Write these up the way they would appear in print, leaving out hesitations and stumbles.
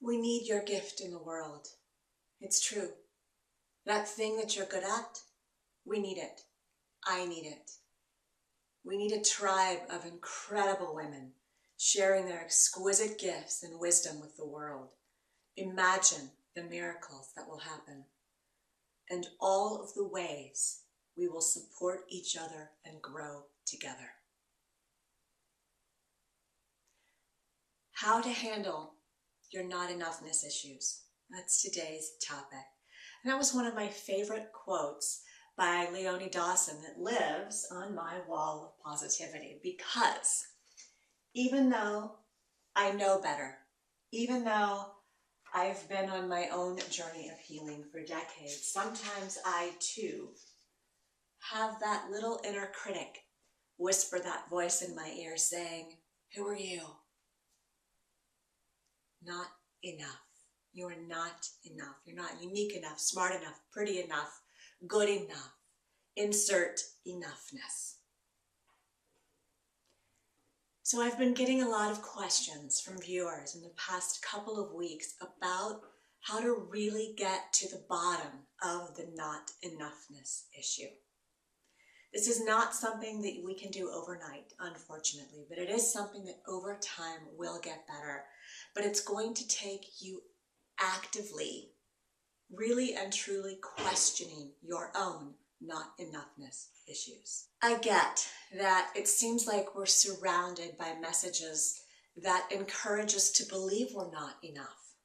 We need your gift in the world. It's true. That thing that you're good at, we need it. I need it. We need a tribe of incredible women sharing their exquisite gifts and wisdom with the world. Imagine the miracles that will happen and all of the ways we will support each other and grow together. How to handle your not enoughness issues. That's today's topic. And that was one of my favorite quotes by Leonie Dawson that lives on my wall of positivity, because even though I know better, even though I've been on my own journey of healing for decades, sometimes I too have that little inner critic whisper that voice in my ear saying, "Who are you? Not enough. You are not enough. You're not unique enough, smart enough, pretty enough, good enough." Insert enoughness. So I've been getting a lot of questions from viewers in the past couple of weeks about how to really get to the bottom of the not enoughness issue. This is not something that we can do overnight, unfortunately, but it is something that over time will get better. But it's going to take you actively, really and truly questioning your own not enoughness issues. I get that it seems like we're surrounded by messages that encourage us to believe we're not enough.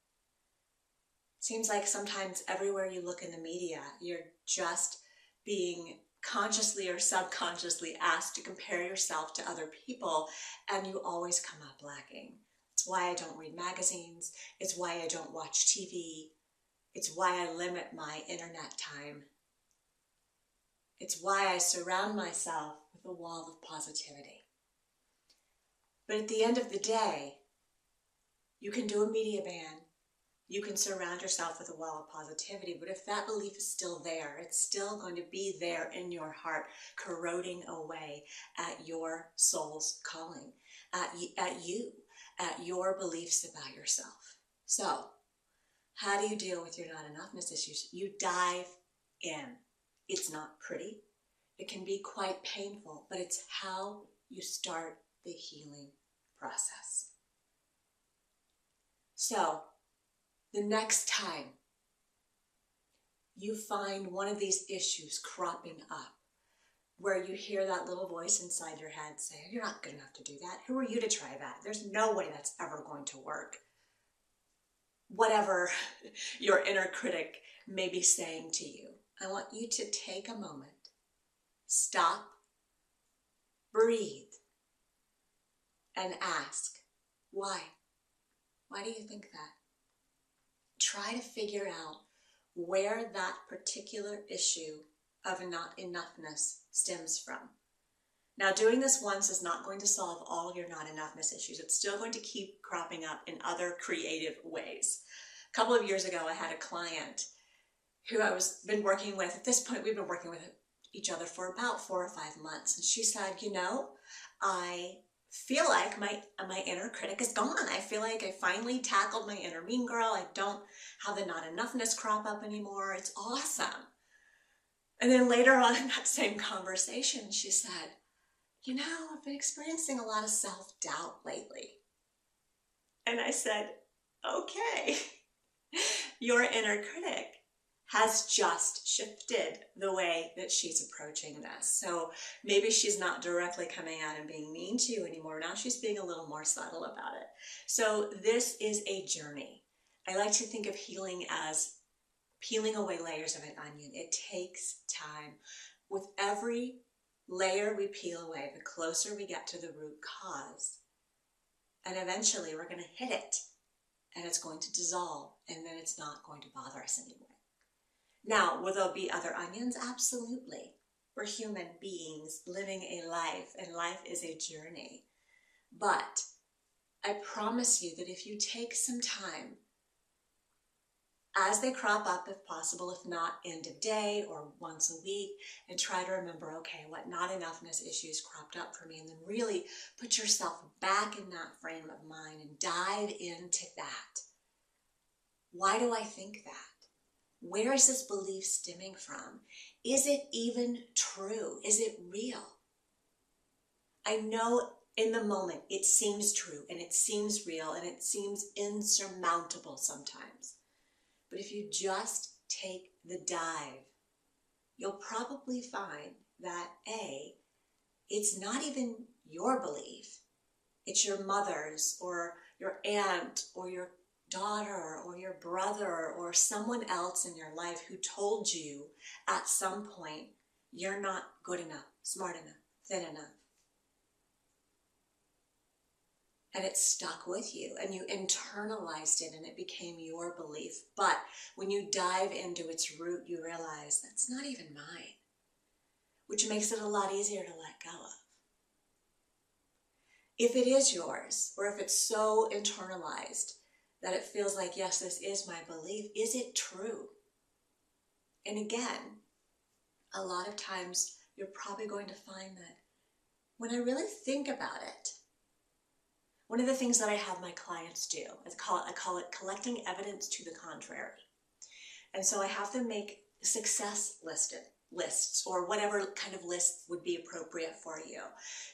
It seems like sometimes everywhere you look in the media, you're just being consciously or subconsciously asked to compare yourself to other people, and you always come up lacking. It's why I don't read magazines. It's why I don't watch TV. It's why I limit my internet time. It's why I surround myself with a wall of positivity. But at the end of the day, you can do a media ban. You can surround yourself with a wall of positivity, but if that belief is still there, it's still going to be there in your heart, corroding away at your soul's calling, at your beliefs about yourself. So, how do you deal with your not enoughness issues? You dive in. It's not pretty. It can be quite painful, but it's how you start the healing process. So, the next time you find one of these issues cropping up, where you hear that little voice inside your head say, "You're not good enough to do that. Who are you to try that? There's no way that's ever going to work." Whatever your inner critic may be saying to you, I want you to take a moment, stop, breathe, and ask, why? Why do you think that? Try to figure out where that particular issue of not enoughness stems from. Now, doing this once is not going to solve all your not enoughness issues. It's still going to keep cropping up in other creative ways. A couple of years ago, I had a client who been working with. At this point, we've been working with each other for about 4 or 5 months. And she said, I feel like my inner critic is gone. I feel like I finally tackled my inner mean girl. I don't have the not enoughness crop up anymore. It's awesome. And then later on in that same conversation, she said, I've been experiencing a lot of self-doubt lately. And I said, okay, your inner critic has just shifted the way that she's approaching this. So maybe she's not directly coming out and being mean to you anymore. Now she's being a little more subtle about it. So this is a journey. I like to think of healing as peeling away layers of an onion. It takes time. With every layer we peel away, the closer we get to the root cause. And eventually we're going to hit it, and it's going to dissolve, and then it's not going to bother us anymore. Now, will there be other onions? Absolutely. We're human beings living a life, and life is a journey. But I promise you that if you take some time, as they crop up, if possible, if not end of day or once a week, and try to remember, okay, what not enoughness issues cropped up for me, and then really put yourself back in that frame of mind and dive into that. Why do I think that? Where is this belief stemming from? Is it even true? Is it real? I know in the moment it seems true and it seems real and it seems insurmountable sometimes. But if you just take the dive, you'll probably find that A, it's not even your belief. It's your mother's or your aunt or your daughter or your brother or someone else in your life who told you at some point you're not good enough, smart enough, thin enough. And it stuck with you and you internalized it and it became your belief. But when you dive into its root, you realize that's not even mine, which makes it a lot easier to let go of. If it is yours, or if it's so internalized that it feels like, yes, this is my belief, is it true? And again, a lot of times you're probably going to find that when I really think about it, one of the things that I have my clients do, I call it collecting evidence to the contrary. And so I have them make success lists, or whatever kind of list would be appropriate for you.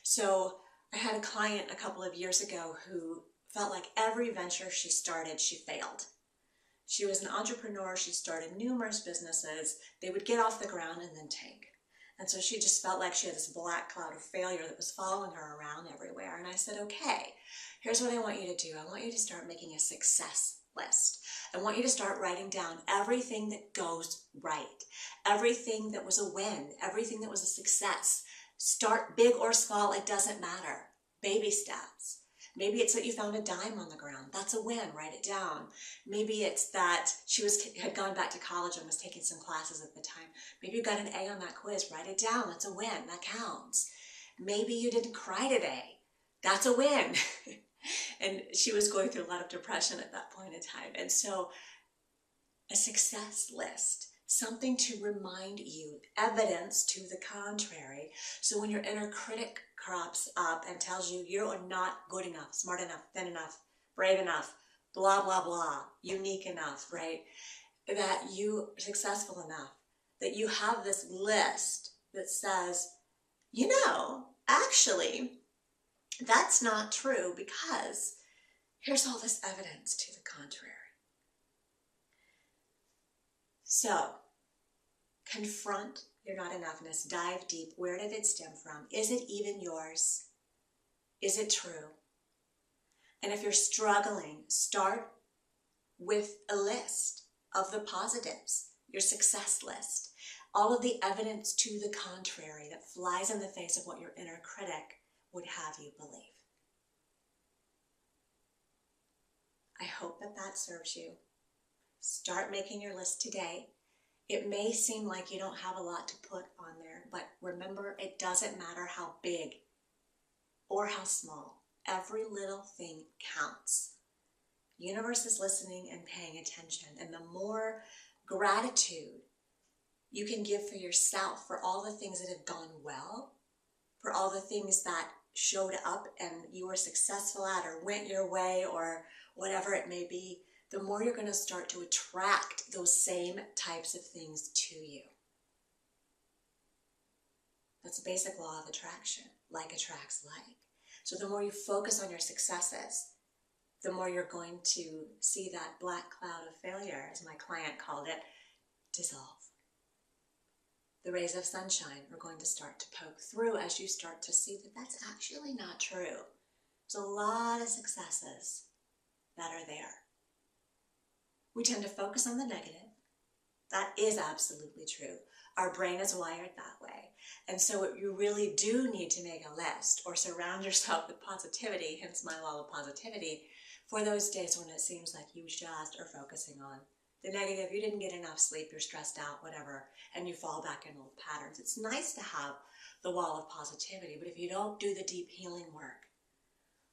So I had a client a couple of years ago who felt like every venture she started, she failed. She was an entrepreneur. She started numerous businesses. They would get off the ground and then tank. And so she just felt like she had this black cloud of failure that was following her around everywhere. And I said, okay, here's what I want you to do. I want you to start making a success list. I want you to start writing down everything that goes right, everything that was a win, everything that was a success. Start big or small, it doesn't matter. Baby steps. Maybe it's that you found a dime on the ground. That's a win. Write it down. Maybe it's that she had gone back to college and was taking some classes at the time. Maybe you got an A on that quiz. Write it down. That's a win. That counts. Maybe you didn't cry today. That's a win. And she was going through a lot of depression at that point in time. And so a success list, something to remind you, evidence to the contrary. So when your inner critic crops up and tells you you are not good enough, smart enough, thin enough, brave enough, blah, blah, blah, unique enough, right? That you are successful enough, that you have this list that says, you know, actually, that's not true because here's all this evidence to the contrary. So, confront your not enoughness, dive deep. Where did it stem from? Is it even yours? Is it true? And if you're struggling, start with a list of the positives, your success list, all of the evidence to the contrary that flies in the face of what your inner critic would have you believe. I hope that serves you. Start making your list today. It may seem like you don't have a lot to put on there, but remember, it doesn't matter how big or how small. Every little thing counts. The universe is listening and paying attention, and the more gratitude you can give for yourself, for all the things that have gone well, for all the things that showed up and you were successful at or went your way or whatever it may be, the more you're going to start to attract those same types of things to you. That's a basic law of attraction. Like attracts like. So the more you focus on your successes, the more you're going to see that black cloud of failure, as my client called it, dissolve. The rays of sunshine are going to start to poke through as you start to see that that's actually not true. There's a lot of successes that are there. We tend to focus on the negative. That is absolutely true. Our brain is wired that way. And so you really do need to make a list or surround yourself with positivity, hence my law of positivity, for those days when it seems like you just are focusing on the negative. You didn't get enough sleep, you're stressed out, whatever, and you fall back in old patterns. It's nice to have the wall of positivity, but if you don't do the deep healing work,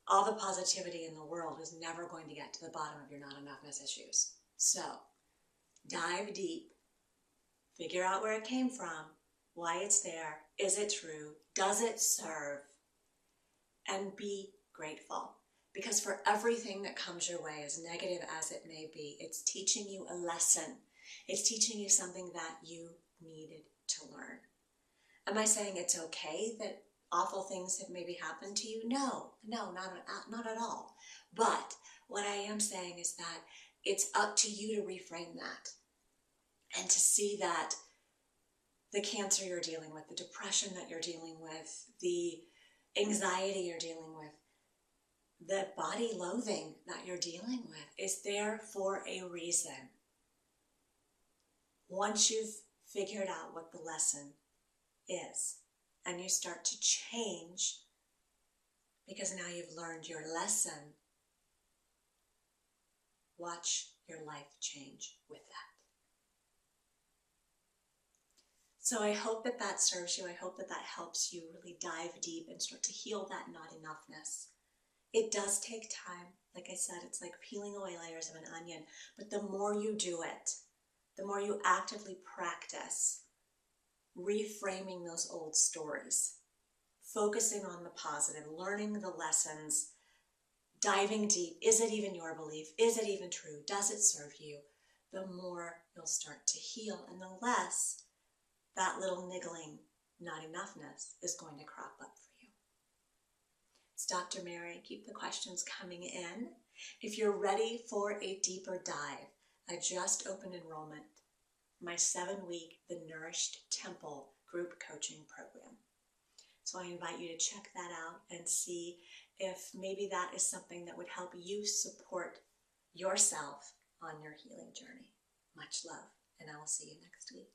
all the positivity in the world is never going to get to the bottom of your not enoughness issues. So, dive deep, figure out where it came from, why it's there, is it true, does it serve, and be grateful. Because for everything that comes your way, as negative as it may be, it's teaching you a lesson. It's teaching you something that you needed to learn. Am I saying it's okay that awful things have maybe happened to you? No, not at all. But what I am saying is that it's up to you to reframe that and to see that the cancer you're dealing with, the depression that you're dealing with, the anxiety you're dealing with, the body loathing that you're dealing with is there for a reason. Once you've figured out what the lesson is and you start to change because now you've learned your lesson, watch your life change with that. So I hope that that serves you. I hope that that helps you really dive deep and start to heal that not enoughness. It does take time. Like I said, it's like peeling away layers of an onion. But the more you do it, the more you actively practice reframing those old stories, focusing on the positive, learning the lessons, diving deep. Is it even your belief? Is it even true? Does it serve you? The more you'll start to heal, and the less that little niggling not enoughness is going to crop up for you. It's Dr. Mary. Keep the questions coming in. If you're ready for a deeper dive, I just opened enrollment, my 7-week The Nourished Temple group coaching program. So I invite you to check that out and see if maybe that is something that would help you support yourself on your healing journey. Much love, and I will see you next week.